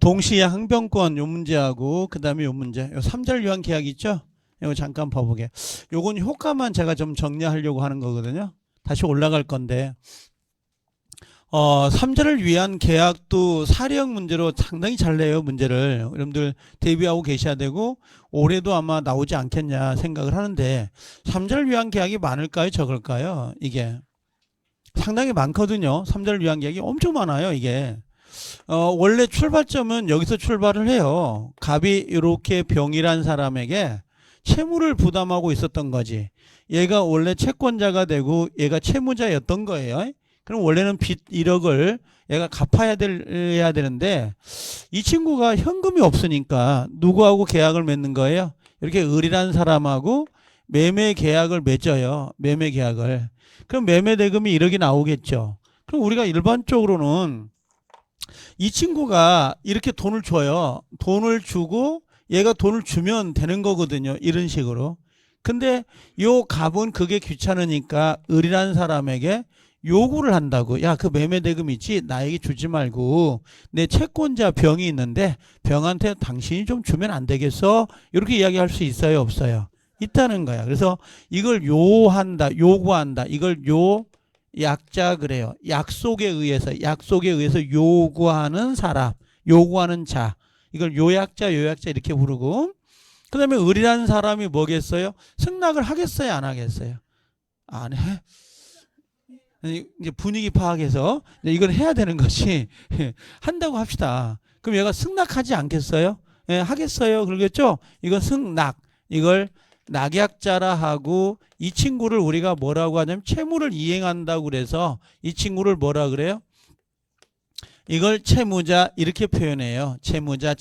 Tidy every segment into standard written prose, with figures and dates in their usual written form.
동시에 항변권 요 문제하고 그다음에 요 문제. 요 3절 위한 계약 있죠? 이거 잠깐 봐보게. 요건 효과만 제가 좀 정리하려고 하는 거거든요. 다시 올라갈 건데 3절을 위한 계약도 사례형 문제로 상당히 잘 내요. 문제를 여러분들 대비하고 계셔야 되고 올해도 아마 나오지 않겠냐 생각을 하는데 3절을 위한 계약이 많을까요? 적을까요? 이게 상당히 많거든요. 3절을 위한 계약이 엄청 많아요. 이게 원래 출발점은 여기서 출발을 해요. 갑이 이렇게 병이란 사람에게 채무를 부담하고 있었던 거지. 얘가 원래 채권자가 되고 얘가 채무자였던 거예요. 그럼 원래는 빚 1억을 얘가 갚아야 해야 되는데 이 친구가 현금이 없으니까 누구하고 계약을 맺는 거예요? 이렇게 을이라는 사람하고 매매 계약을 맺어요. 매매 계약을. 그럼 매매 대금이 1억이 나오겠죠. 그럼 우리가 일반적으로는 이 친구가 이렇게 돈을 줘요. 돈을 주고 얘가 돈을 주면 되는 거거든요. 이런 식으로. 근데 요 갑은 그게 귀찮으니까 을이라는 사람에게 요구를 한다고. 야, 그 매매 대금 있지? 나에게 주지 말고 내 채권자 병이 있는데 병한테 당신이 좀 주면 안 되겠어? 이렇게 이야기할 수 있어요? 없어요? 있다는 거야. 그래서 이걸 요한다, 요구한다. 이걸 약자 그래요. 약속에 의해서 요구하는 사람, 요구하는 자. 이걸 요약자 이렇게 부르고 그 다음에 을이라는 사람이 뭐겠어요? 승낙을 하겠어요? 안 하겠어요? 안 해. 이제 분위기 파악해서 이걸 해야 되는 것이 한다고 합시다. 그럼 얘가 승낙하지 않겠어요? 예, 하겠어요. 그러겠죠? 이건 승낙. 이걸 낙약자라 하고 이 친구를 우리가 뭐라고 하냐면 채무를 이행한다고 그래서 이 친구를 뭐라 그래요? 이걸 채무자 이렇게 표현해요. 채무자.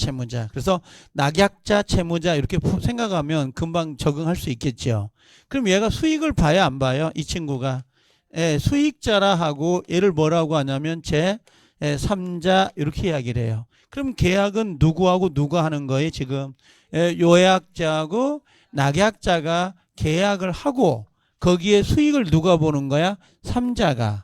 그래서 낙약자, 채무자 이렇게 생각하면 금방 적응할 수 있겠죠. 그럼 얘가 수익을 봐야 안 봐요? 이 친구가. 예, 수익자라 하고 얘를 뭐라고 하냐면 제 3자 이렇게 이야기를 해요. 그럼 계약은 누구하고 누가 하는 거예요? 지금 요약자하고 낙약자가 계약을 하고 거기에 수익을 누가 보는 거야? 3자가.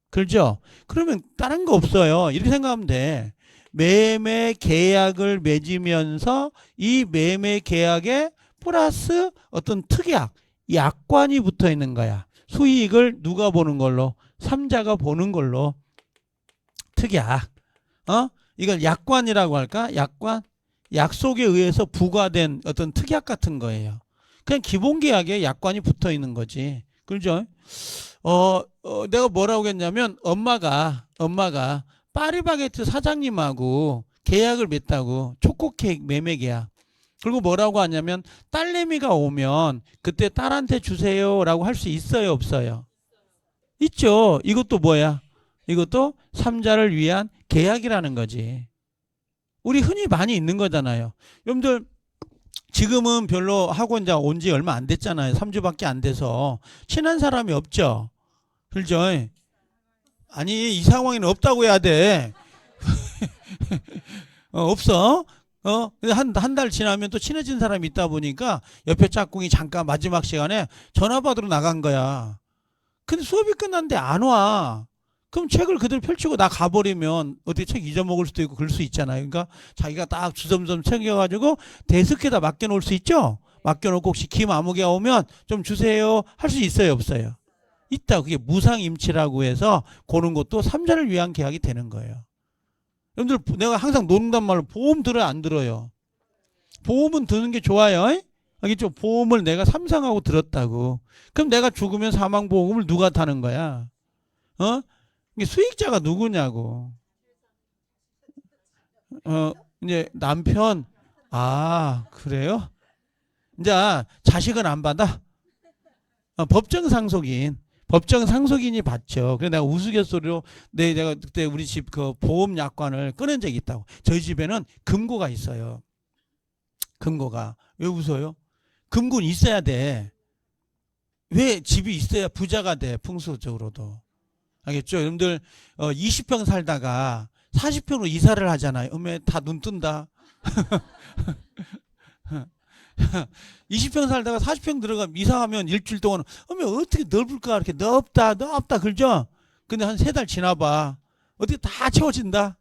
그렇죠? 그러면 다른 거 없어요. 이렇게 생각하면 돼. 매매 계약을 맺으면서 이 매매 계약에 플러스 어떤 특약, 약관이 붙어 있는 거야. 수익을 누가 보는 걸로? 3자가 보는 걸로. 특약. 이걸 약관이라고 할까? 약관? 약속에 의해서 부과된 어떤 특약 같은 거예요. 그냥 기본 계약에 약관이 붙어 있는 거지. 그렇죠? 내가 뭐라고 했냐면 엄마가 파리바게트 사장님하고 계약을 맺다고 초코 케이크 매매 계약. 그리고 뭐라고 하냐면 딸내미가 오면 그때 딸한테 주세요라고 할 수 있어요, 없어요? 있죠. 이것도 뭐야? 이것도 3자를 위한 계약이라는 거지. 우리 흔히 많이 있는 거잖아요. 여러분들 지금은 별로 학원 온 지 얼마 안 됐잖아요. 3주밖에 안 돼서 친한 사람이 없죠. 그렇죠? 아니 이 상황에는 없다고 해야 돼. 없어. 한 달 지나면 또 친해진 사람이 있다 보니까 옆에 짝꿍이 잠깐 마지막 시간에 전화 받으러 나간 거야. 근데 수업이 끝났는데 안 와. 그럼 책을 그대로 펼치고 나 가버리면 어떻게 책 잊어먹을 수도 있고 그럴 수 있잖아요. 그러니까 자기가 딱 주섬주섬 챙겨가지고 데스크에다 맡겨놓을 수 있죠. 맡겨놓고 혹시 김아무개가 오면 좀 주세요 할 수 있어요, 없어요? 있다. 그게 무상임치라고 해서 그런 것도 3자를 위한 계약이 되는 거예요. 여러분들 내가 항상 노는단 말로 보험 들어요, 안 들어요? 보험은 드는 게 좋아요. 알겠죠? 보험을 내가 삼상하고 들었다고. 그럼 내가 죽으면 사망보험을 누가 타는 거야? 이게 수익자가 누구냐고. 이제 남편. 아, 그래요? 이제 자식은 안 받아? 법정 상속인이 받죠. 그래서 내가 우스갯소리로 내가 그때 우리 집 그 보험 약관을 꺼낸 적이 있다고. 저희 집에는 금고가 있어요. 금고가. 왜 웃어요? 금고는 있어야 돼. 왜? 집이 있어야 부자가 돼. 풍수적으로도. 알겠죠? 여러분들 20평 살다가 40평으로 이사를 하잖아요. 다 눈 뜬다. 20평 살다가 40평 들어가면 이사하면 일주일 동안 어떻게 넓을까? 이렇게 넓다 그러죠? 근데 한 3달 지나봐. 어떻게 다 채워진다?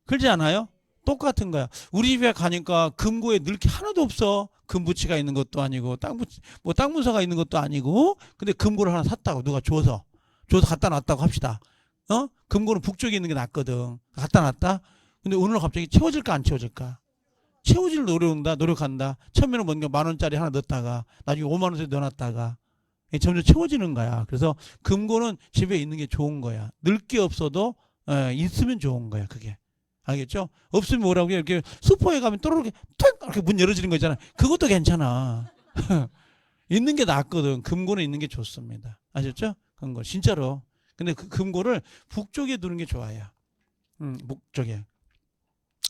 그러지 않아요? 똑같은 거야. 우리 집에 가니까 금고에 넣을 게 하나도 없어. 금부치가 있는 것도 아니고 땅 문서가 있는 것도 아니고 근데 금고를 하나 샀다고 누가 줘서 갖다 놨다고 합시다. 금고는 북쪽에 있는 게 낫거든. 갖다 놨다. 근데 오늘 갑자기 채워질까 안 채워질까? 채워질 노력한다. 처음에는 뭔가 10,000원짜리 하나 넣었다가 나중에 50,000원짜리 넣어놨다가 점점 채워지는 거야. 그래서 금고는 집에 있는 게 좋은 거야. 넣을 게 없어도 있으면 좋은 거야. 그게. 알겠죠? 없으면 뭐라고 해. 이렇게 슈퍼에 가면 또르르 탁 이렇게 문 열어지는 거 있잖아. 그것도 괜찮아. 있는 게 낫거든. 금고는 있는 게 좋습니다. 아셨죠? 금고 진짜로. 근데 그 금고를 북쪽에 두는 게 좋아요. 북쪽에.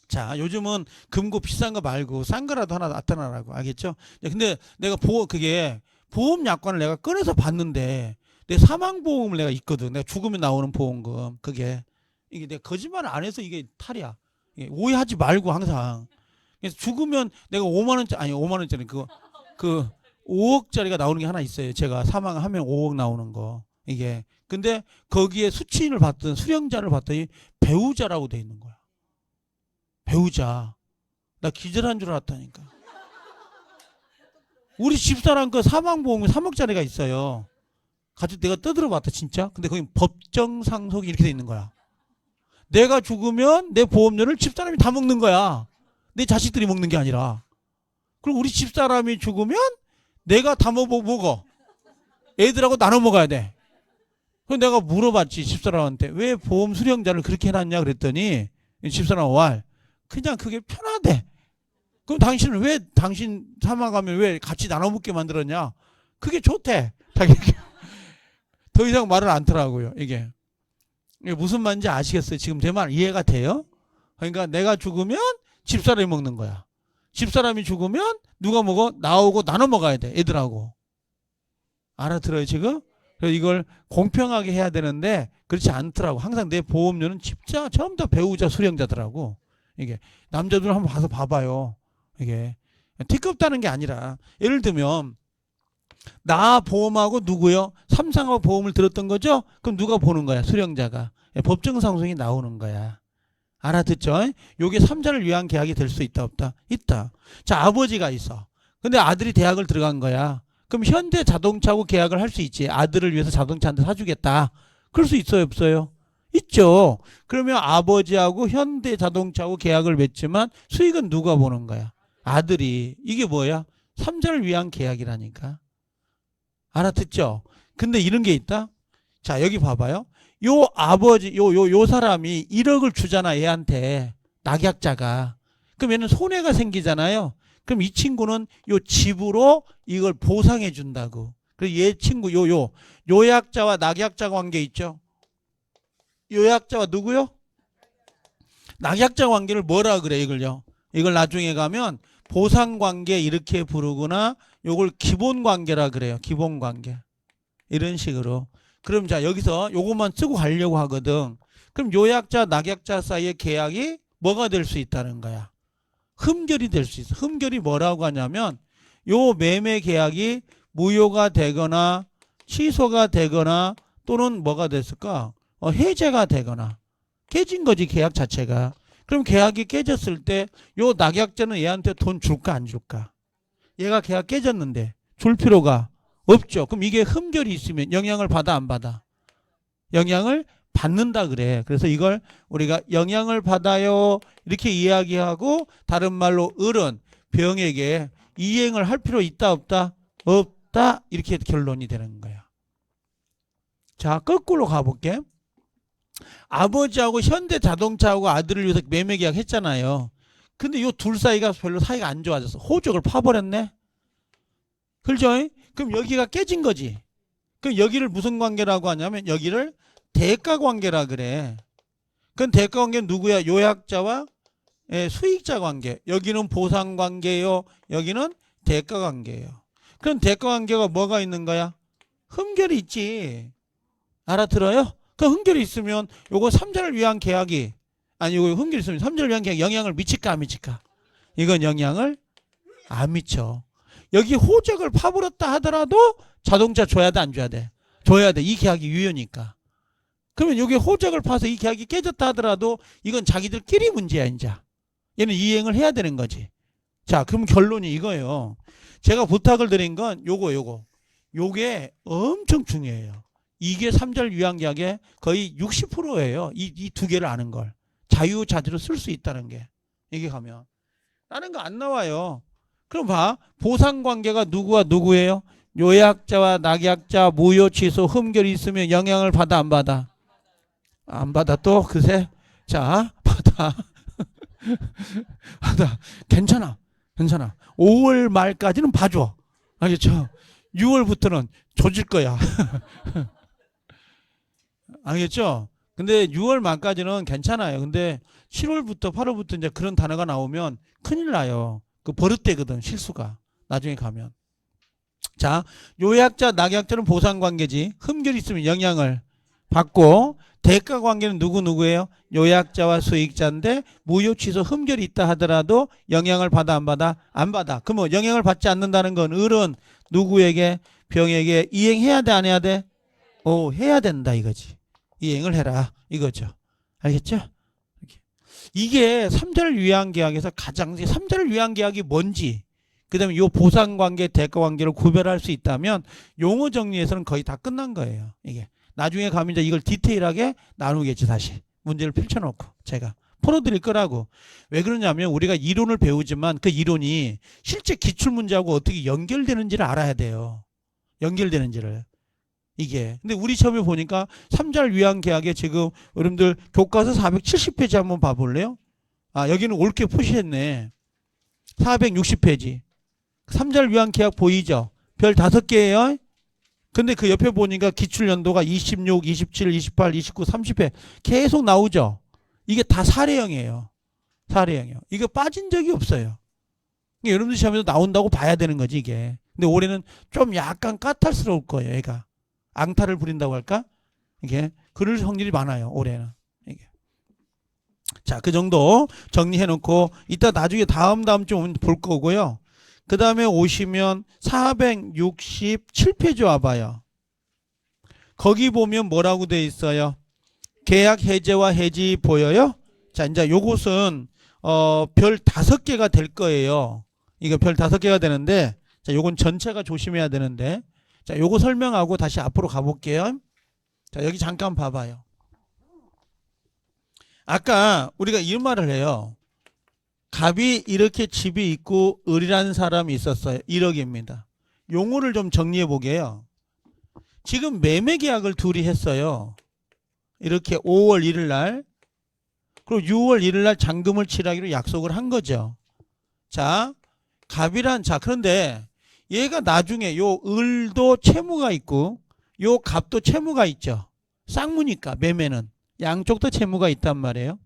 자, 요즘은 금고 비싼 거 말고 싼 거라도 하나 나타나라고. 알겠죠? 근데 내가 그게 보험 약관을 내가 꺼내서 봤는데 내 사망보험을 내가 있거든. 내가 죽으면 나오는 보험금. 그게. 이게 내가 거짓말 안 해서 이게 탈이야. 오해하지 말고 항상. 그래서 죽으면 내가 5만원짜리, 아니 5만원짜리 그 5억짜리가 나오는 게 하나 있어요. 제가 사망하면 5억 나오는 거. 이게. 근데 거기에 수취인을 봤던, 수령자를 봤더니 배우자라고 돼 있는 거야. 배우자. 나 기절한 줄 알았다니까. 우리 집사람 그 사망보험이 3억짜리가 있어요. 가지고 내가 떠들어 봤다, 진짜. 근데 거기 법정 상속이 이렇게 돼 있는 거야. 내가 죽으면 내 보험료를 집사람이 다 먹는 거야. 내 자식들이 먹는 게 아니라. 그리고 우리 집사람이 죽으면 내가 다 먹어. 애들하고 나눠 먹어야 돼. 그래서 내가 물어봤지, 집사람한테. 왜 보험 수령자를 그렇게 해놨냐 그랬더니 집사람 그냥 그게 편하대. 그럼 당신은 왜 당신 사망하면 왜 같이 나눠 먹게 만들었냐? 그게 좋대. 더 이상 말을 안 하더라고요. 이게 무슨 말인지 아시겠어요? 지금 제 말 이해가 돼요? 그러니까 내가 죽으면 집사람이 먹는 거야. 집사람이 죽으면 누가 먹어? 나오고 나눠 먹어야 돼. 애들하고. 알아들어요 지금? 그래서 이걸 공평하게 해야 되는데 그렇지 않더라고. 항상 내 보험료는 진짜 전부 다 배우자 수령자더라고. 이게 남자들 한번 가서 봐봐요. 이게 티껍다는 게 아니라 예를 들면 나 보험하고 누구요? 삼성하고 보험을 들었던 거죠? 그럼 누가 보는 거야? 수령자가. 법정 상속이 나오는 거야. 알아듣죠? 요게 3자를 위한 계약이 될 수 있다 없다? 있다. 자, 아버지가 있어. 근데 아들이 대학을 들어간 거야. 그럼 현대 자동차하고 계약을 할 수 있지. 아들을 위해서 자동차 한 대 사주겠다. 그럴 수 있어요 없어요? 있죠. 그러면 아버지하고 현대 자동차하고 계약을 맺지만 수익은 누가 보는 거야? 아들이. 이게 뭐야? 3자를 위한 계약이라니까. 알아듣죠? 근데 이런 게 있다? 자, 여기 봐봐요. 요 아버지, 요 사람이 1억을 주잖아, 얘한테. 낙약자가. 그럼 얘는 손해가 생기잖아요. 그럼 이 친구는 요 집으로 이걸 보상해 준다고. 그래서 얘 친구, 요약자와 낙약자 관계 있죠? 요약자와 누구요? 낙약자 관계를 뭐라 그래, 이걸요? 이걸 나중에 가면 보상관계 이렇게 부르거나 요걸 기본관계라 그래요. 기본관계. 이런 식으로. 그럼 자 여기서 요것만 쓰고 가려고 하거든. 그럼 요약자 낙약자 사이의 계약이 뭐가 될 수 있다는 거야? 흠결이 될 수 있어. 흠결이 뭐라고 하냐면 요 매매 계약이 무효가 되거나 취소가 되거나 또는 뭐가 됐을까? 해제가 되거나 깨진 거지 계약 자체가. 그럼 계약이 깨졌을 때 요 낙약자는 얘한테 돈 줄까 안 줄까? 얘가 계약 깨졌는데 줄 필요가 없죠. 그럼 이게 흠결이 있으면 영향을 받아 안 받아? 영향을 받는다 그래. 그래서 이걸 우리가 영향을 받아요 이렇게 이야기하고 다른 말로 을은 병에게 이행을 할 필요 있다 없다? 없다. 이렇게 결론이 되는 거야. 자, 거꾸로 가볼게. 아버지하고 현대자동차하고 아들을 위해서 매매 계약 했잖아요. 근데 요 둘 사이가 별로 사이가 안 좋아졌어. 호적을 파버렸네. 그렇죠? 그럼 여기가 깨진 거지. 그럼 여기를 무슨 관계라고 하냐면 여기를 대가 관계라 그래. 그럼 대가 관계는 누구야? 요약자와 수익자 관계. 여기는 보상 관계요. 여기는 대가 관계예요. 그럼 대가 관계가 뭐가 있는 거야? 흠결이 있지. 알아들어요? 그 흠결이 있으면 요거 3자를 위한 계약이 요거 흠결이 있으면 3자를 위한 계약 영향을 미칠까 안 미칠까? 이건 영향을 안 미쳐. 여기 호적을 파버렸다 하더라도 자동차 줘야 돼 안 줘야 돼? 줘야 돼. 이 계약이 유효니까. 그러면 여기 호적을 파서 이 계약이 깨졌다 하더라도 이건 자기들끼리 문제야, 이제. 얘는 이행을 해야 되는 거지. 자, 그럼 결론이 이거예요. 제가 부탁을 드린 건 요게 엄청 중요해요. 이게 3절 위안계약의 거의 60%예요. 이 두 개를 아는 걸. 자유자재로 쓸 수 있다는 게. 이게 가면. 다른 거 안 나와요. 그럼 봐. 보상관계가 누구와 누구예요? 요약자와 낙약자, 무효, 취소, 흠결이 있으면 영향을 받아, 안 받아? 안 받아. 또 그새? 자, 받아. 받아. 괜찮아. 5월 말까지는 봐줘. 알겠죠? 6월부터는 조질 거야. 알겠죠? 근데 6월 말까지는 괜찮아요. 근데 7월부터 8월부터 이제 그런 단어가 나오면 큰일 나요. 그 버릇되거든, 실수가. 나중에 가면. 자, 요약자, 낙약자는 보상관계지. 흠결이 있으면 영향을 받고, 대가관계는 누구예요? 요약자와 수익자인데 무효, 취소, 흠결이 있다 하더라도 영향을 받아, 안 받아? 안 받아. 그러면 영향을 받지 않는다는 건 을은 누구에게? 병에게 이행해야 돼, 안 해야 돼? 해야 된다 이거지. 이행을 해라 이거죠. 알겠죠? 이게 3절 위안계약에서 가장 3절 위안계약이 뭔지, 그 다음에 이 보상관계, 대가관계를 구별할 수 있다면 용어 정리에서는 거의 다 끝난 거예요. 이게 나중에 가면 이제 이걸 디테일하게 나누겠지. 다시 문제를 펼쳐놓고 제가 풀어드릴 거라고. 왜 그러냐면 우리가 이론을 배우지만 그 이론이 실제 기출문제하고 어떻게 연결되는지를 알아야 돼요. 연결되는지를. 이게. 근데 우리 처음에 보니까 3절 위안계약에 지금 여러분들 교과서 470페이지 한번 봐볼래요? 아, 여기는 옳게 푸시했네. 460페이지. 3절 위안계약 보이죠? 별 5개예요. 근데 그 옆에 보니까 기출연도가 26, 27, 28, 29, 30회 계속 나오죠? 이게 다 사례형이에요. 사례형이요. 이거 빠진 적이 없어요. 그러니까 여러분들 시험에서 나온다고 봐야 되는 거지, 이게. 근데 올해는 좀 약간 까탈스러울 거예요, 얘가. 앙탈을 부린다고 할까? 이게 그럴 확률이 많아요, 올해는. 이게. 자, 그 정도 정리해놓고 이따 나중에 다음 주 볼 거고요. 그 다음에 오시면 467페이지 와봐요. 거기 보면 뭐라고 돼 있어요? 계약 해제와 해지 보여요? 자, 이제 요것은 별 5개가 될 거예요. 이거 별 5개가 되는데, 자, 요건 전체가 조심해야 되는데, 자, 요거 설명하고 다시 앞으로 가볼게요. 자, 여기 잠깐 봐봐요. 아까 우리가 이 말을 해요. 갑이 이렇게 집이 있고 을이라는 사람이 있었어요. 1억입니다. 용어를 좀 정리해 보게요. 지금 매매 계약을 둘이 했어요. 이렇게 5월 1일 날, 그리고 6월 1일 날 잔금을 치르기로 약속을 한 거죠. 자, 자, 그런데 얘가 나중에 요 을도 채무가 있고 요 갑도 채무가 있죠. 쌍무니까 매매는 양쪽도 채무가 있단 말이에요.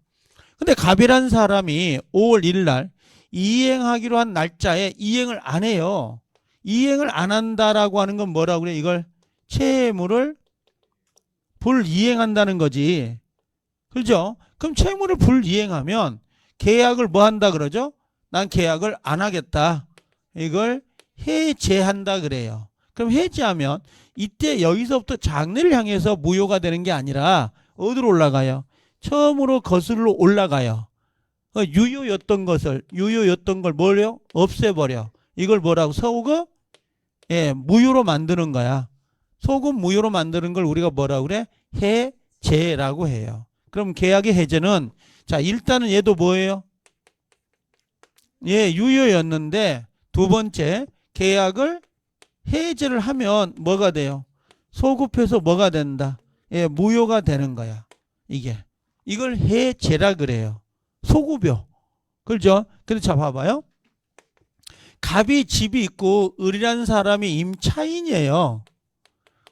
근데 갑이란 사람이 5월 1일 날 이행하기로 한 날짜에 이행을 안 해요. 이행을 안 한다라고 하는 건 뭐라고 그래? 이걸 채무를 불이행한다는 거지. 그렇죠? 그럼 채무를 불이행하면 계약을 뭐 한다 그러죠? 난 계약을 안 하겠다. 이걸 해제한다 그래요. 그럼 해제하면 이때 여기서부터 장래를 향해서 무효가 되는 게 아니라 어디로 올라가요? 처음으로 거슬러 올라가요. 유효였던 걸 뭐래요? 없애버려. 이걸 뭐라고? 소금? 예, 무효로 만드는 거야. 소금 무효로 만드는 걸 우리가 뭐라고 그래? 해제라고 해요. 그럼 계약의 해제는, 자, 일단은 얘도 뭐예요? 예, 유효였는데 두 번째 계약을 해제를 하면 뭐가 돼요? 소급해서 뭐가 된다? 예, 무효가 되는 거야. 이걸 해제라 그래요. 소급요. 그렇죠? 그래서 자, 봐봐요. 갑이 집이 있고 을이라는 사람이 임차인이에요.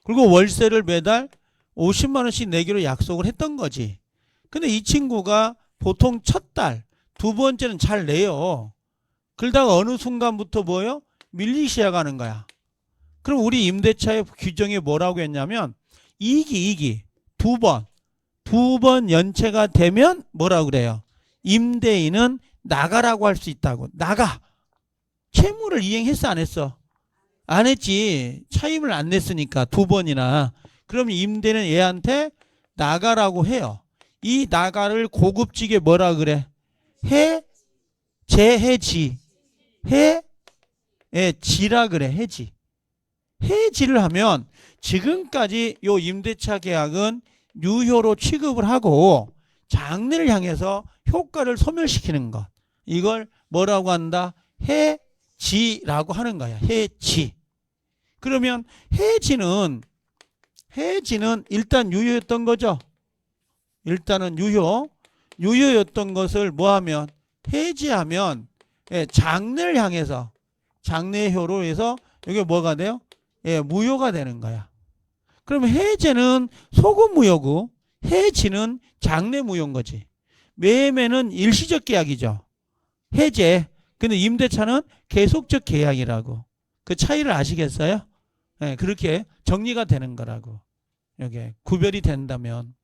그리고 월세를 매달 50만 원씩 내기로 약속을 했던 거지. 근데 이 친구가 보통 첫 달, 두 번째는 잘 내요. 그러다가 어느 순간부터 뭐예요? 밀리기 시작하는 거야. 그럼 우리 임대차의 규정이 뭐라고 했냐면 이기 두 번 연체가 되면 뭐라고 그래요? 임대인은 나가라고 할 수 있다고. 나가. 채무를 이행했어 안 했어? 안 했지. 차임을 안 냈으니까 두 번이나. 그럼 임대는 얘한테 나가라고 해요. 이 나가를 고급지게 뭐라 그래? 해지라 그래. 해지를 하면 지금까지 요 임대차 계약은 유효로 취급을 하고 장래를 향해서 효과를 소멸시키는 것. 이걸 뭐라고 한다? 해지라고 하는 거야. 해지. 그러면 해지는 일단 유효였던 거죠. 일단은 유효였던 것을 뭐하면 해지하면 장래를 향해서 장래의 효로 해서 이게 뭐가 돼요? 무효가 되는 거야. 그러면 해제는 소급 무효고 해지는 장래 무효인 거지. 매매는 일시적 계약이죠. 해제. 근데 임대차는 계속적 계약이라고. 그 차이를 아시겠어요? 그렇게 정리가 되는 거라고. 이게 구별이 된다면.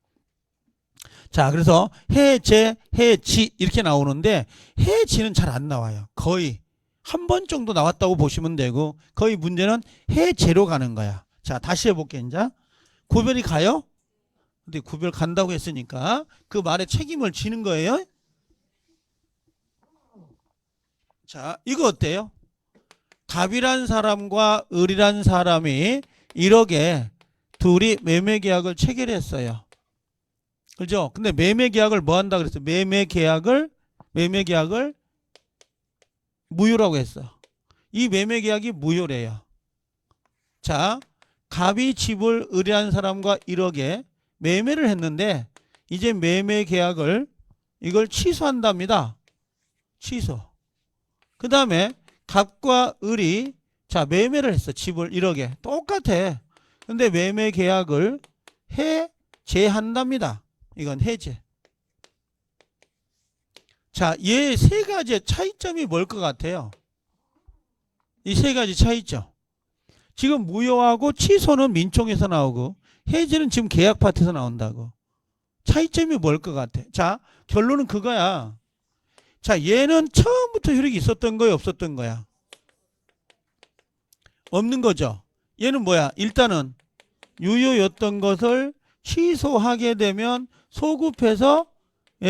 자, 그래서 해제, 해지 이렇게 나오는데 해지는 잘 안 나와요. 거의 한 번 정도 나왔다고 보시면 되고 거의 문제는 해제로 가는 거야. 자, 다시 해볼게 이제. 구별이 가요? 근데 구별 간다고 했으니까 그 말에 책임을 지는 거예요. 자, 이거 어때요? 갑이란 사람과 을이란 사람이 1억에 둘이 매매계약을 체결했어요. 그죠? 근데 매매계약을 뭐 한다 그랬어요? 매매계약을 무효라고 했어. 이 매매계약이 무효래요. 자, 갑이 집을 의뢰한 사람과 1억에 매매를 했는데 이제 매매계약을 이걸 취소한답니다. 취소. 그 다음에 갑과 을이 자 매매를 했어. 집을 1억에. 똑같아. 근데 매매계약을 해제한답니다. 이건 해제. 자, 얘 세 가지의 차이점이 뭘 것 같아요? 이 세 가지 차이점. 지금 무효하고 취소는 민총에서 나오고 해지는 지금 계약 파트에서 나온다고. 차이점이 뭘 것 같아? 자, 결론은 그거야. 자, 얘는 처음부터 효력이 있었던 거야, 없었던 거야? 없는 거죠. 얘는 뭐야? 일단은 유효였던 것을 취소하게 되면 소급해서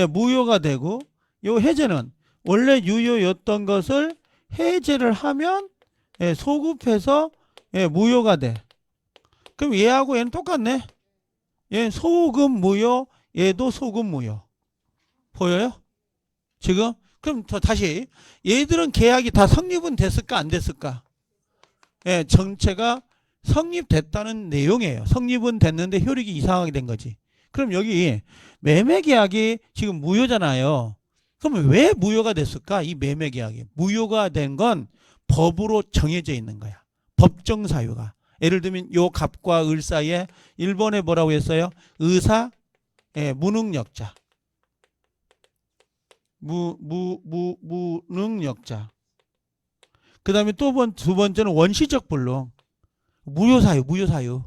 무효가 되고, 요 해제는 원래 유효였던 것을 해제를 하면 소급해서 무효가 돼. 그럼 얘하고 얘는 똑같네. 얘는 소급 무효, 얘도 소급 무효. 보여요? 지금? 그럼 다시 얘들은 계약이 다 성립은 됐을까 안 됐을까? 전체가 성립됐다는 내용이에요. 성립은 됐는데 효력이 이상하게 된 거지. 그럼 여기 매매계약이 지금 무효잖아요. 그럼 왜 무효가 됐을까? 이 매매계약이 무효가 된 건 법으로 정해져 있는 거야. 법정 사유가. 예를 들면 요 갑과 을 사이에 일본에 뭐라고 했어요? 의사 무능력자. 무능력자. 그 다음에 두 번째는 원시적 불능. 무효사유.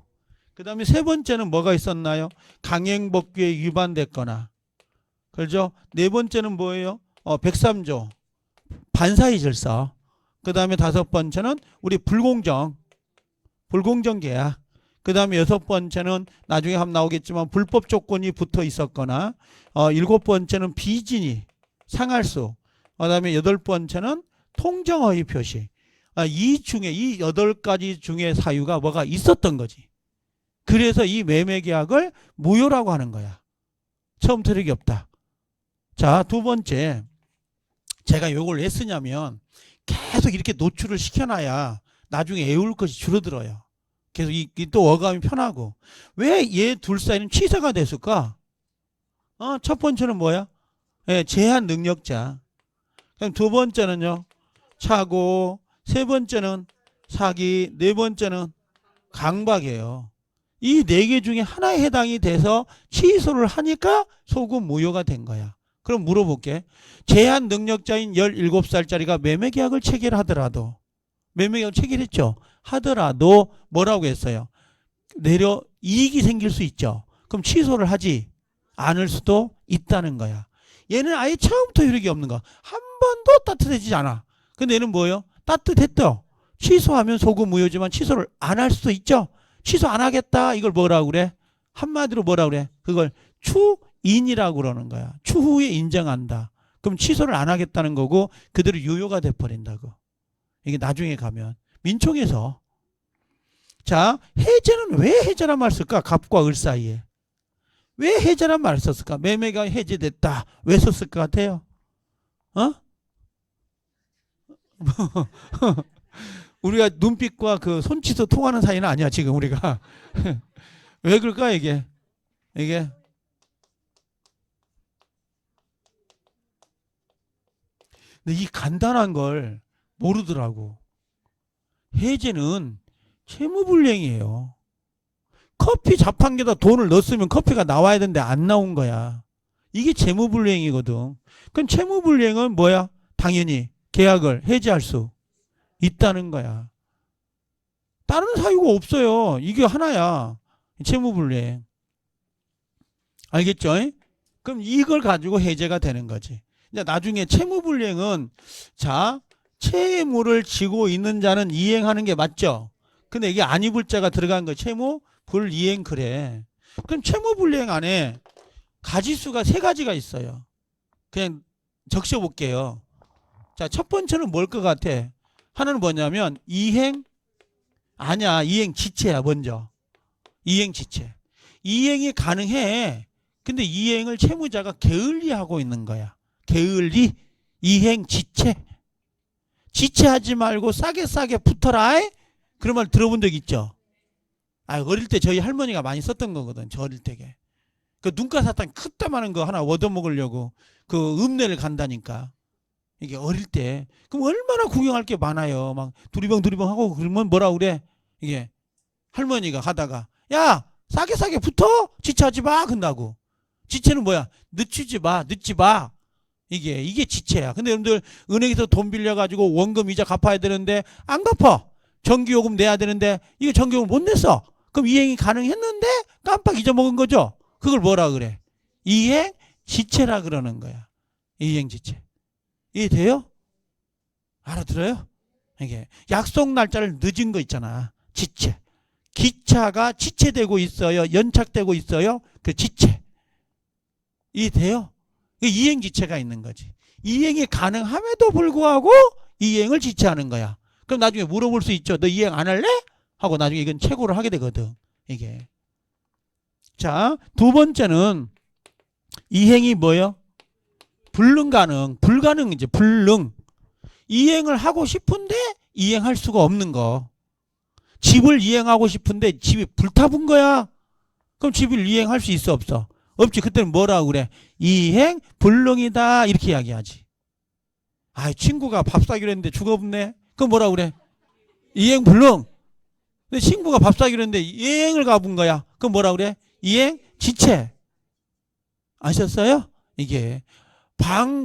그 다음에 세 번째는 뭐가 있었나요? 강행법규에 위반됐거나. 그렇죠? 네 번째는 뭐예요? 103조. 반사의 질서. 그 다음에 다섯 번째는 우리 불공정 계약. 그 다음에 여섯 번째는 나중에 한번 나오겠지만 불법 조건이 붙어 있었거나, 일곱 번째는 비진이 상할수. 그 다음에 여덟 번째는 통정허위 표시. 이 여덟 가지 중에 사유가 뭐가 있었던 거지. 그래서 이 매매계약을 무효라고 하는 거야. 처음 트릭이 없다. 자, 두 번째. 제가 요걸 왜 쓰냐면 계속 이렇게 노출을 시켜놔야 나중에 애울 것이 줄어들어요. 계속 또 어감이 편하고. 왜 얘 둘 사이는 취소가 됐을까? 첫 번째는 뭐야? 제한 능력자. 그럼 두 번째는요, 차고, 세 번째는 사기, 네 번째는 강박이에요. 이 네 개 중에 하나에 해당이 돼서 취소를 하니까 소급 무효가 된 거야. 그럼 물어볼게. 제한 능력자인 17살짜리가 매매계약을 체결하더라도, 매매계약을 체결했죠. 하더라도 뭐라고 했어요? 이익이 생길 수 있죠. 그럼 취소를 하지 않을 수도 있다는 거야. 얘는 아예 처음부터 효력이 없는 거. 한 번도 따뜻해지지 않아. 근데 얘는 뭐예요? 따뜻했죠. 취소하면 소급 무효지만 취소를 안 할 수도 있죠. 취소 안 하겠다. 이걸 뭐라고 그래? 한마디로 뭐라 그래? 그걸 추인이라고 그러는 거야. 추후에 인정한다. 그럼 취소를 안 하겠다는 거고 그대로 유효가 돼버린다고. 이게 나중에 가면 민총에서. 자, 해제는 왜 해제란 말 쓸까? 갑과 을 사이에. 왜 해제란 말을 썼을까? 매매가 해제됐다. 왜 썼을 것 같아요? 어? 우리가 눈빛과 그 손짓으로 통하는 사이는 아니야 지금 우리가. 왜 그럴까 이게? 이게 근데 이 간단한 걸 모르더라고. 해제는 채무불이행이에요. 커피 자판기에다 돈을 넣었으면 커피가 나와야 되는데 안 나온 거야. 이게 채무불이행이거든. 그럼 채무불이행은 뭐야? 당연히 계약을 해지할 수 있다는 거야. 다른 사유가 없어요. 이게 하나야. 채무불이행. 알겠죠? 그럼 이걸 가지고 해제가 되는 거지. 이제 나중에 채무불이행은 자, 채무를 지고 있는 자는 이행하는 게 맞죠? 근데 이게 아니불자가 들어간 거 채무불이행 그래. 그럼 채무불이행 안에 가지수가 세 가지가 있어요. 그냥 적셔볼게요. 자, 첫 번째는 뭘 것 같아? 하나는 뭐냐면 이행 아니야. 이행 지체야 먼저. 이행 지체. 이행이 가능해. 근데 이행을 채무자가 게을리하고 있는 거야. 게을리 이행 지체. 지체하지 말고 싸게 붙어라. 그런 말 들어본 적 있죠? 아, 어릴 때 저희 할머니가 많이 썼던 거거든. 저 어릴 때게. 그 눈가 사탕 크다마는 거 하나 얻어먹으려고 그 읍내를 간다니까. 이게 어릴 때. 그럼 얼마나 구경할 게 많아요. 막 두리번 하고 그러면 뭐라 그래? 이게 할머니가 가다가 야 싸게 붙어 지체하지 마 근다고. 지체는 뭐야? 늦지 마. 이게 지체야. 근데 여러분들 은행에서 돈 빌려가지고 원금 이자 갚아야 되는데 안 갚아. 전기요금 내야 되는데 이거 전기요금 못 냈어. 그럼 이행이 가능했는데 깜빡 잊어먹은 거죠. 그걸 뭐라 그래? 이행 지체라 그러는 거야. 이행 지체. 이해돼요? 알아들어요? 이게 약속 날짜를 늦은 거 있잖아. 지체. 기차가 지체되고 있어요. 연착되고 있어요. 그 지체. 이해돼요? 이행지체가 있는 거지. 이행이 가능함에도 불구하고 이행을 지체하는 거야. 그럼 나중에 물어볼 수 있죠. 너 이행 안 할래? 하고 나중에 이건 최고를 하게 되거든. 이게. 자, 두 번째는 이행이 뭐예요? 불가능이지. 불능. 이행을 하고 싶은데 이행할 수가 없는 거. 집을 이행하고 싶은데 집이 불타본 거야. 그럼 집을 이행할 수 있어 없어? 없지. 그때는 뭐라고 그래? 이행 불능이다 이렇게 이야기하지. 아, 친구가 밥 사기로 했는데 죽어붙네. 그럼 뭐라고 그래? 이행 불능. 근데 친구가 밥 사기로 했는데 이행을 가본 거야. 그럼 뭐라고 그래? 이행 지체. 아셨어요? 이게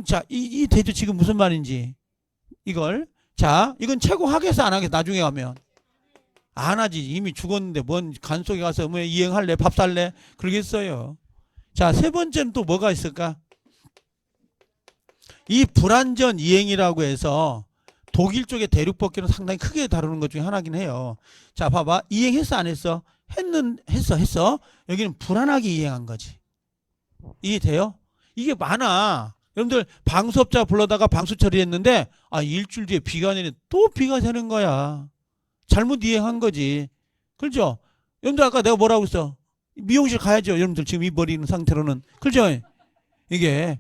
자, 이 대조 지금 무슨 말인지 이걸. 자, 이건 최고 하겠어 안 하겠어? 나중에 가면 안 하지. 이미 죽었는데 뭔 간속에 가서 뭐 이행할래 밥 살래 그러겠어요. 자, 세 번째는 또 뭐가 있을까? 이 불완전 이행이라고 해서 독일 쪽의 대륙법규는 상당히 크게 다루는 것 중에 하나긴 해요. 자, 봐봐. 이행했어 안 했어? 했어. 여기는 불안하게 이행한 거지. 이해돼요? 이게 많아. 여러분들 방수업자 불러다가 방수 처리했는데 일주일 뒤에 비가 내네. 또 비가 새는 거야. 잘못 이행한 거지. 그렇죠? 여러분들 아까 내가 뭐라고 했어? 미용실 가야죠. 여러분들 지금 이 머리 있는 상태로는. 그렇죠? 이게.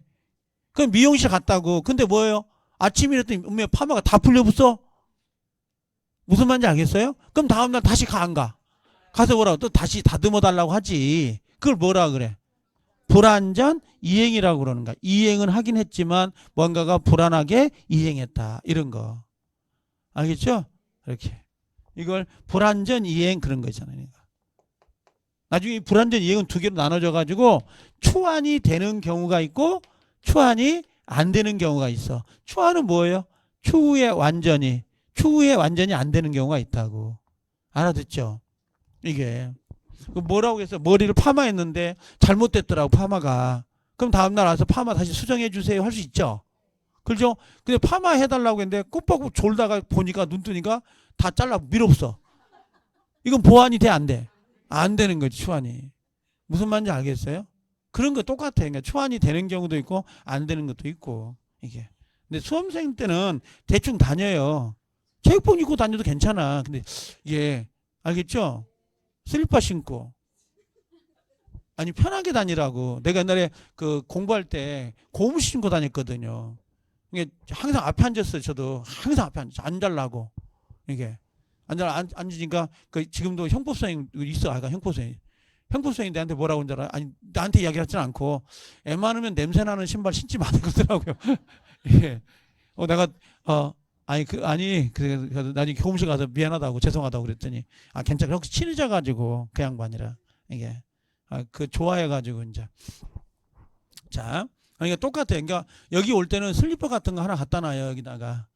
그럼 미용실 갔다고. 근데 뭐예요? 아침에 일어났더니 파마가 다 풀려붙어? 무슨 말인지 알겠어요? 그럼 다음날 다시 안 가? 가서 뭐라고? 또 다시 다듬어 달라고 하지. 그걸 뭐라 그래? 불완전 이행이라고 그러는 거야. 이행은 하긴 했지만 뭔가가 불안하게 이행했다. 이런 거. 알겠죠? 이렇게. 이걸 불완전 이행 그런 거 있잖아요. 나중에 불완전 이행은 두 개로 나눠져 가지고 추안이 되는 경우가 있고 추안이 안 되는 경우가 있어. 추안은 뭐예요? 추후에 완전히 안 되는 경우가 있다고. 알아듣죠? 이게 뭐라고 해서 머리를 파마했는데 잘못됐더라고 파마가. 그럼 다음날 와서 파마 다시 수정해 주세요 할 수 있죠. 그렇죠? 근데 파마 해달라고 했는데 꼬박꼬박 졸다가 보니까 눈 뜨니까 다 밀어없어. 이건 보완이 돼 안 돼? 안 되는 거지 추안이. 무슨 말인지 알겠어요? 그런 거 똑같아요. 그러니까 초안이 되는 경우도 있고 안 되는 것도 있고 이게. 근데 수험생 때는 대충 다녀요. 체육복 입고 다녀도 괜찮아. 근데 이게 알겠죠? 슬리퍼 신고 아니 편하게 다니라고. 내가 옛날에 그 공부할 때 고무신 신고 다녔거든요. 이게 항상 앞에 앉았어요. 저도 항상 앞에 앉으려고 이게 앉으니까 그 지금도 형법선생 있어. 아까 형법선생이 내한테 뭐라고 하는 줄 알아? 아니 나한테 이야기하지는 않고 애 많으면 냄새 나는 신발 신지 마는 거더라고요. 예. 내가 그래서 나중에 교무실 가서 미안하다고 죄송하다고 그랬더니 괜찮아. 혹시 친해져 가지고 그 양반이라 이게 그 좋아해 가지고 이제 자 그러니까 똑같아요. 그러니까 여기 올 때는 슬리퍼 같은 거 하나 갖다 놔요. 여기다가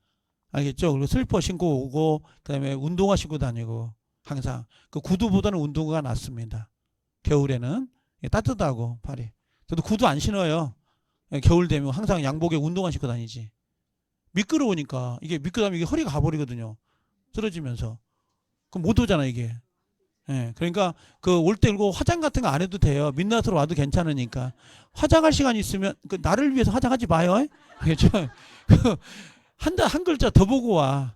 알겠죠? 그리고 슬리퍼 신고 오고 그다음에 운동화 신고 다니고 항상 그 구두보다는 운동화가 낫습니다. 겨울에는 따뜻하고 발이. 저도 구두 안 신어요. 겨울 되면 항상 양복에 운동화 신고 다니지. 미끄러우니까 이게 미끄러우면 이게 허리가 가버리거든요. 쓰러지면서. 그럼 못 오잖아 이게. 예, 그러니까 그 올 때 그리고 화장 같은 거 안 해도 돼요. 민낯으로 와도 괜찮으니까. 화장할 시간 있으면 그 나를 위해서 화장하지 마요. 알겠죠? 한 글자 더 보고 와.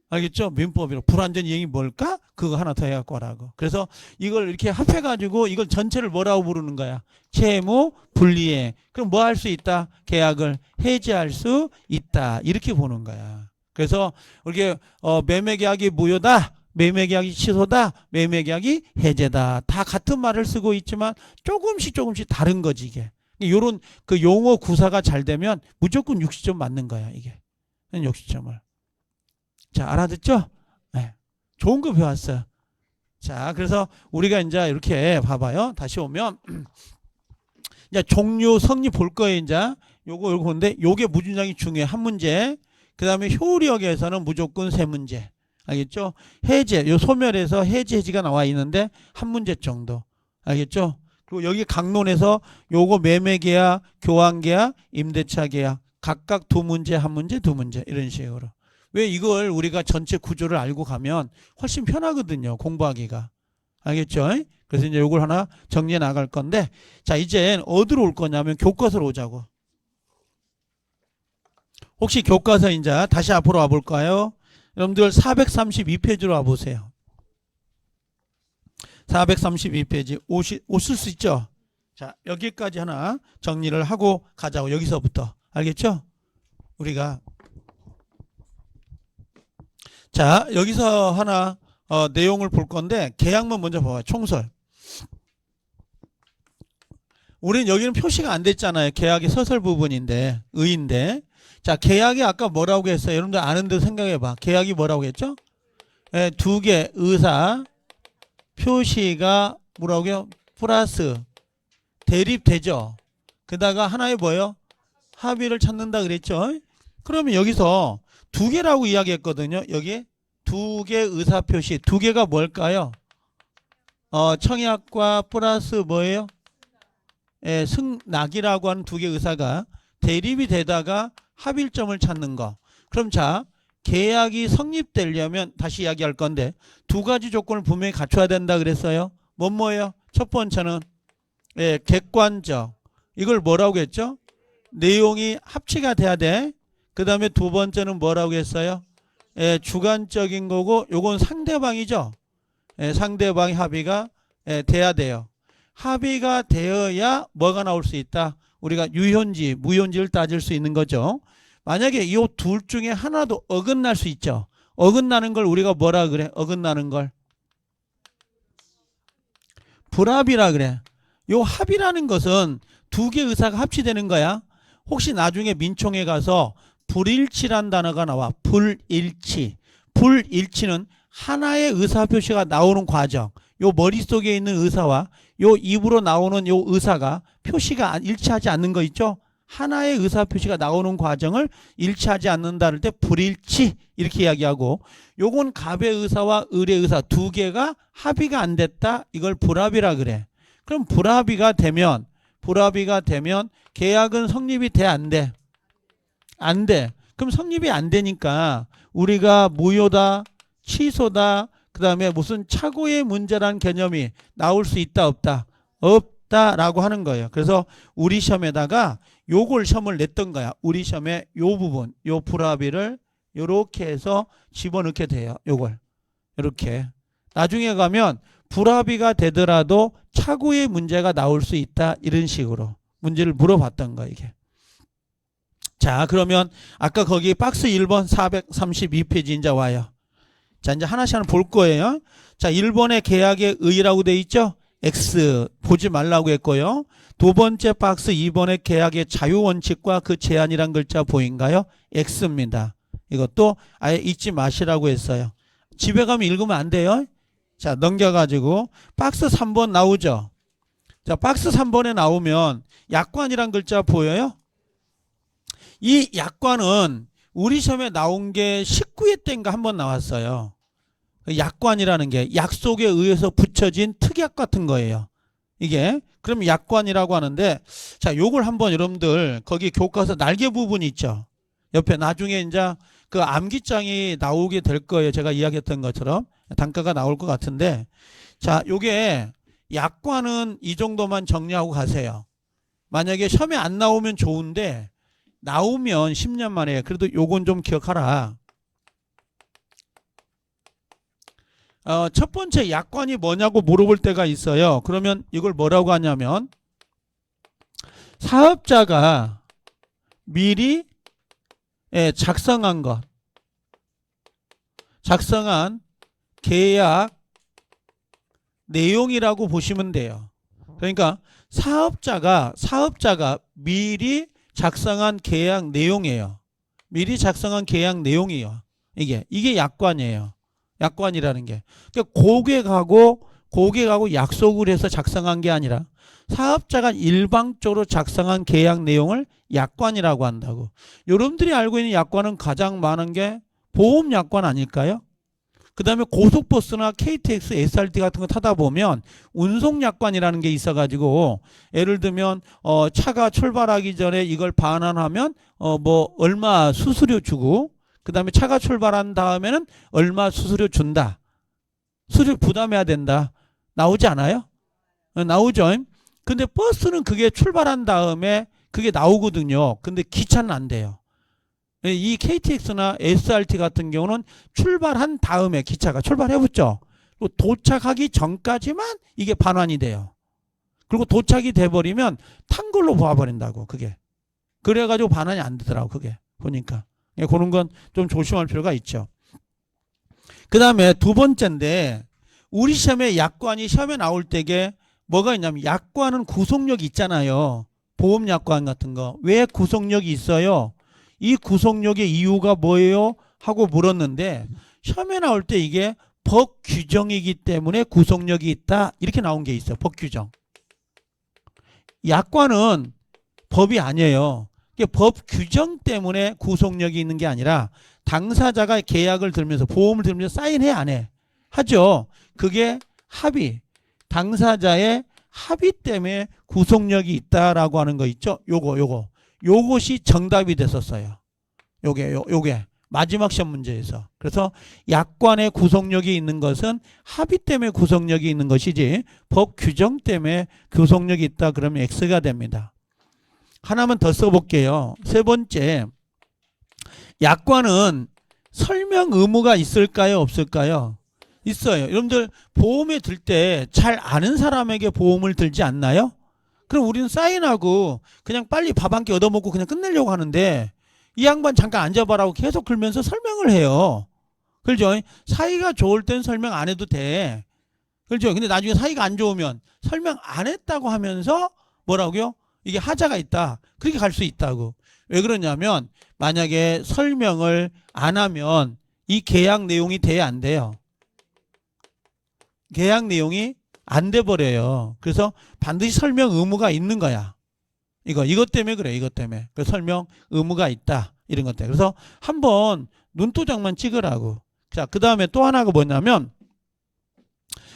알겠죠? 민법이로 불완전 이행이 뭘까? 그거 하나 더 해갖고 와라고. 그래서 이걸 이렇게 합해가지고 이걸 전체를 뭐라고 부르는 거야? 채무 분리행. 그럼 뭐 할 수 있다? 계약을 해지할 수 있다. 이렇게 보는 거야. 그래서 이렇게 매매계약이 무효다. 매매계약이 취소다. 매매계약이 해제다. 다 같은 말을 쓰고 있지만 조금씩 다른 거지 이게. 요런 그 용어 구사가 잘 되면 무조건 60점 맞는 거야 이게. 60점을. 자, 알아듣죠? 네. 좋은 거 배웠어요. 자, 그래서 우리가 이제 이렇게 봐봐요. 다시 오면 이제 종류 성립 볼 거예요. 이제 요거 보는데 요게 무진장이 중요해. 한 문제. 그다음에 효력에서는 무조건 세 문제. 알겠죠? 해제. 요 소멸에서 해지가 나와 있는데 한 문제 정도. 알겠죠? 그리고 여기 강론에서 요거 매매계약, 교환계약, 임대차계약 각각 두 문제, 한 문제, 두 문제 이런 식으로. 왜 이걸 우리가 전체 구조를 알고 가면 훨씬 편하거든요. 공부하기가. 알겠죠? 그래서 이제 이걸 하나 정리해 나갈 건데 자 이제 어디로 올 거냐면 교과서로 오자고. 혹시 교과서 이제 다시 앞으로 와볼까요? 여러분들 432페이지로 와보세요. 432페이지 오실 수 있죠? 자 여기까지 하나 정리를 하고 가자고. 여기서부터. 알겠죠? 우리가 자 여기서 하나 내용을 볼 건데 계약만 먼저 봐봐요. 총설. 우리는 여기는 표시가 안 됐잖아요. 계약의 서설 부분인데 의인데 자 계약이 아까 뭐라고 했어요? 여러분들 아는 대로 생각해봐. 계약이 뭐라고 했죠? 두 개 의사 표시가 뭐라고 해요? 플러스 대립되죠. 게다가 하나의 뭐예요? 합의를 찾는다 그랬죠. 그러면 여기서 두 개라고 이야기했거든요. 여기 두 개 의사표시. 두 개가 뭘까요? 청약과 플러스 뭐예요? 승낙이라고 하는 두 개 의사가 대립이 되다가 합일점을 찾는 거. 그럼 자 계약이 성립되려면 다시 이야기할 건데 두 가지 조건을 분명히 갖춰야 된다 그랬어요. 뭐예요? 첫 번째는 객관적. 이걸 뭐라고 했죠? 내용이 합치가 돼야 돼. 그 다음에 두 번째는 뭐라고 했어요? 주관적인 거고 요건 상대방이죠. 상대방의 합의가 돼야 돼요. 합의가 되어야 뭐가 나올 수 있다? 우리가 유효인지 무효인지를 따질 수 있는 거죠. 만약에 이 둘 중에 하나도 어긋날 수 있죠. 어긋나는 걸 우리가 뭐라 그래? 어긋나는 걸 불합이라 그래. 요 합의라는 것은 두 개 의사가 합치되는 거야. 혹시 나중에 민총에 가서 불일치란 단어가 나와. 불일치. 불일치는 하나의 의사표시가 나오는 과정. 요 머릿속에 있는 의사와 요 입으로 나오는 요 의사가 표시가 일치하지 않는 거 있죠. 하나의 의사표시가 나오는 과정을 일치하지 않는다 할 때 불일치 이렇게 이야기하고 요건 갑의 의사와 을의 의사 두 개가 합의가 안 됐다. 이걸 불합이라 그래. 그럼 불합의가 되면 계약은 성립이 돼 안 돼? 안 돼. 그럼 성립이 안 되니까 우리가 무효다, 취소다, 그 다음에 무슨 착오의 문제라는 개념이 나올 수 있다 없다? 있다라고 하는 거예요. 그래서 우리 시험에다가 요걸 시험을 냈던 거야. 우리 시험에 요 부분, 요 불합의를 요렇게 해서 집어넣게 돼요. 요걸 이렇게. 나중에 가면 불합의가 되더라도 차고의 문제가 나올 수 있다. 이런 식으로 문제를 물어봤던 거예요. 이게. 자, 그러면 아까 거기 박스 1번 432페이지 이제 와요. 자, 이제 하나씩 볼 거예요. 자, 1번의 계약의 의의라고 돼 있죠? X 보지 말라고 했고요. 두 번째 박스 2번의 계약의 자유원칙과 그 제한이란 글자 보인가요? X입니다. 이것도 아예 잊지 마시라고 했어요. 집에 가면 읽으면 안 돼요. 자, 넘겨가지고 박스 3번 나오죠. 자, 박스 3번에 나오면 약관이란 글자 보여요? 이 약관은 우리 시험에 나온 게 19회 때인가 한번 나왔어요. 약관이라는 게 약속에 의해서 붙여진 특약 같은 거예요. 이게 그럼 약관이라고 하는데, 자, 요걸 한번 여러분들 거기 교과서 날개 부분이 있죠. 옆에 나중에 이제 그 암기장이 나오게 될 거예요. 제가 이야기했던 것처럼 단가가 나올 것 같은데, 자, 요게 약관은 이 정도만 정리하고 가세요. 만약에 시험에 안 나오면 좋은데 나오면 10년 만에 그래도 요건 좀 기억하라. 첫 번째 약관이 뭐냐고 물어볼 때가 있어요. 그러면 이걸 뭐라고 하냐면 사업자가 미리 작성한 것, 작성한 계약 내용이라고 보시면 돼요. 그러니까 사업자가 미리 작성한 계약 내용이에요. 미리 작성한 계약 내용이에요. 이게 약관이에요. 약관이라는 게. 그러니까 고객하고 약속을 해서 작성한 게 아니라 사업자가 일방적으로 작성한 계약 내용을 약관이라고 한다고. 여러분들이 알고 있는 약관은 가장 많은 게 보험 약관 아닐까요? 그 다음에 고속버스나 KTX, SRT 같은 거 타다 보면 운송약관이라는 게 있어가지고, 예를 들면 차가 출발하기 전에 이걸 반환하면 뭐 얼마 수수료 주고, 그 다음에 차가 출발한 다음에는 얼마 수수료 준다. 수수료 부담해야 된다. 나오지 않아요? 나오죠. 근데 버스는 그게 출발한 다음에 그게 나오거든요. 근데 기차는 안 돼요. 이 KTX나 SRT 같은 경우는 출발한 다음에 기차가 출발해봤죠. 도착하기 전까지만 이게 반환이 돼요. 그리고 도착이 돼버리면 탄 걸로 봐버린다고, 그게. 그래가지고 반환이 안 되더라고, 그게. 보니까. 그런 건 좀 조심할 필요가 있죠. 그 다음에 두 번째인데, 우리 시험에 약관이 시험에 나올 때게 뭐가 있냐면, 약관은 구속력이 있잖아요. 보험약관 같은 거. 왜 구속력이 있어요? 이 구속력의 이유가 뭐예요? 하고 물었는데, 시험에 나올 때 이게 법 규정이기 때문에 구속력이 있다. 이렇게 나온 게 있어요. 법 규정. 약관은 법이 아니에요. 이게 법 규정 때문에 구속력이 있는 게 아니라 당사자가 계약을 들면서, 보험을 들면서 사인해 안 해? 하죠. 그게 합의. 당사자의 합의 때문에 구속력이 있다라고 하는 거 있죠. 요것이 정답이 됐었어요. 요게 마지막 시험 문제에서. 그래서 약관의 구속력이 있는 것은 합의 때문에 구속력이 있는 것이지 법 규정 때문에 구속력이 있다 그러면 X가 됩니다. 하나만 더 써볼게요. 세 번째, 약관은 설명 의무가 있을까요? 없을까요? 있어요. 여러분들 보험에 들 때 잘 아는 사람에게 보험을 들지 않나요? 그럼 우리는 사인하고 그냥 빨리 밥 한 끼 얻어먹고 그냥 끝내려고 하는데, 이 양반 잠깐 앉아봐라고 계속 그러면서 설명을 해요. 그렇죠? 사이가 좋을 땐 설명 안 해도 돼. 그렇죠? 근데 나중에 사이가 안 좋으면 설명 안 했다고 하면서 뭐라고요? 이게 하자가 있다. 그렇게 갈 수 있다고. 왜 그러냐면, 만약에 설명을 안 하면 이 계약 내용이 돼야 안 돼요. 계약 내용이 안 돼 버려요. 그래서 반드시 설명 의무가 있는 거야. 이것 때문에 그래. 이것 때문에. 그 설명 의무가 있다. 이런 것 때문에. 그래서 한번 눈도장만 찍으라고. 자, 그 다음에 또 하나가 뭐냐면,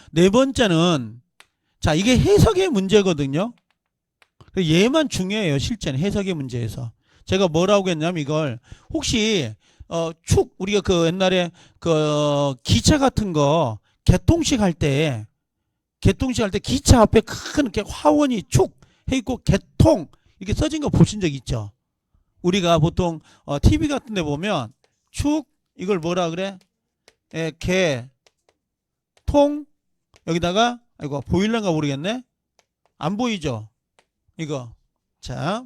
네 번째는, 자, 이게 해석의 문제거든요. 얘만 중요해요. 실제는 해석의 문제에서. 제가 뭐라고 했냐면, 이걸 혹시 우리가 그 옛날에 그 기차 같은 거 개통식 할 때 개통식 할 때 기차 앞에 큰 이렇게 화원이 축 해 있고 개통 이렇게 써진 거 보신 적 있죠? 우리가 보통 TV 같은 데 보면 축 이걸 뭐라 그래? 개통 여기다가 아이고 보일란가 모르겠네. 안 보이죠? 이거. 자.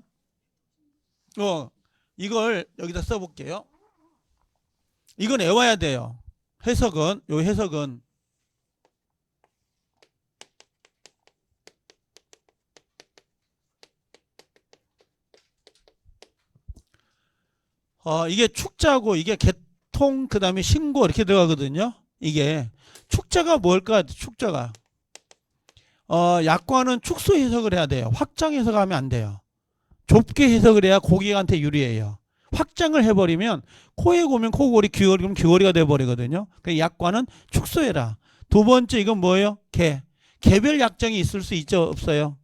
이걸 여기다 써 볼게요. 이건 외워야 돼요. 해석은 이게 축자고 이게 개통 그다음에 신고 이렇게 들어가거든요. 이게 축자가 뭘까? 축자가 약관은 축소 해석을 해야 돼요. 확장 해석하면 안 돼요. 좁게 해석을 해야 고객한테 유리해요. 확장을 해버리면 코에 고면 코골이, 귀걸이 그럼 귀걸이가 돼버리거든요. 그래서 약관은 축소해라. 두 번째 이건 뭐예요? 개별 약정이 있을 수 있죠? 없어요?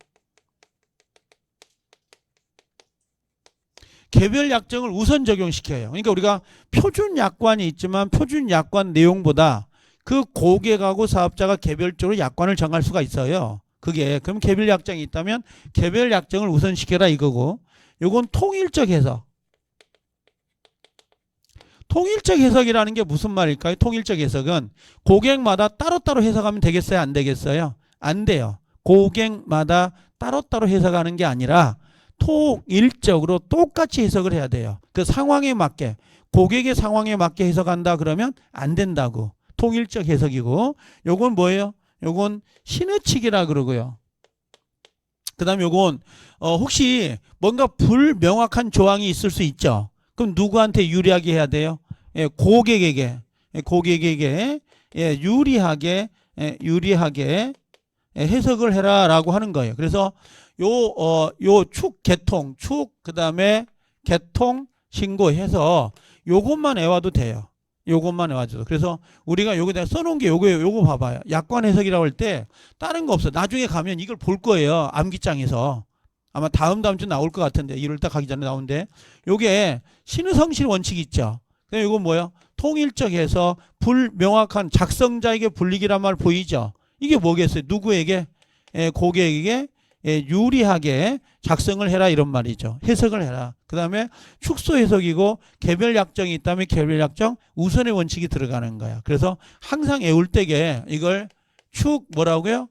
개별 약정을 우선 적용시켜요. 그러니까 우리가 표준 약관이 있지만 표준 약관 내용보다 그 고객하고 사업자가 개별적으로 약관을 정할 수가 있어요. 그럼 개별 약정이 있다면 개별 약정을 우선시켜라 이거고, 요건 통일적 해석. 통일적 해석이라는 게 무슨 말일까요? 통일적 해석은 고객마다 따로따로 해석하면 되겠어요? 안 되겠어요? 안 돼요. 고객마다 따로따로 해석하는 게 아니라 통일적으로 똑같이 해석을 해야 돼요. 그 상황에 맞게, 고객의 상황에 맞게 해석한다 그러면 안 된다고. 통일적 해석이고, 요건 뭐예요? 요건 신의칙이라 그러고요. 그 다음에 요건 혹시 뭔가 불명확한 조항이 있을 수 있죠. 그럼 누구한테 유리하게 해야 돼요? 고객에게 유리하게 해석을 해라라고 하는 거예요. 그래서 요 개통 그다음에 개통 신고해서 요것만 외워도 돼요. 요것만 외워줘도. 그래서 우리가 여기다 써놓은 게 요거 봐봐요. 약관 해석이라고 할 때 다른 거 없어. 나중에 가면 이걸 볼 거예요. 암기장에서. 아마 다음 주 나올 것 같은데 1월달 가기 전에 나오는데 요게 신의성실 원칙이 있죠. 그럼 이건 뭐예요? 통일적 해서 불명확한 작성자에게 불리기란 말 보이죠? 이게 뭐겠어요? 누구에게? 고객에게 유리하게 작성을 해라 이런 말이죠. 해석을 해라. 그 다음에 축소 해석이고 개별 약정이 있다면 개별 약정 우선의 원칙이 들어가는 거야. 그래서 항상 외울 때게 이걸 뭐라고요?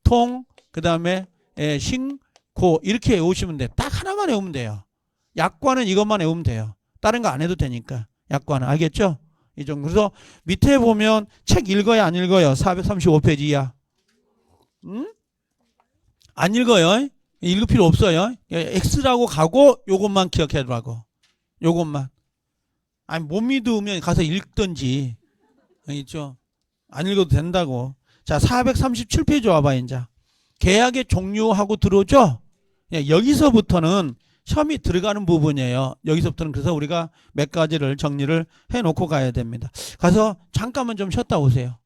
통 그 다음에 신고 이렇게 외우시면 돼요. 딱 하나만 외우면 돼요. 약관은 이것만 외우면 돼요. 다른 거 안 해도 되니까. 약관은 알겠죠? 이 정도. 그래서 밑에 보면 책 읽어요 안 읽어요? 435페이지 이하. 안 읽어요. 읽을 필요 없어요. X라고 가고 요것만 기억해두라고. 요것만. 아니 못 믿으면 가서 읽든지. 있죠? 안 읽어도 된다고. 자 437페이지 와봐 이제. 계약의 종료하고 들어오죠? 여기서부터는 시험이 들어가는 부분이에요. 여기서부터는 그래서 우리가 몇 가지를 정리를 해놓고 가야 됩니다. 가서 잠깐만 좀 쉬었다 오세요.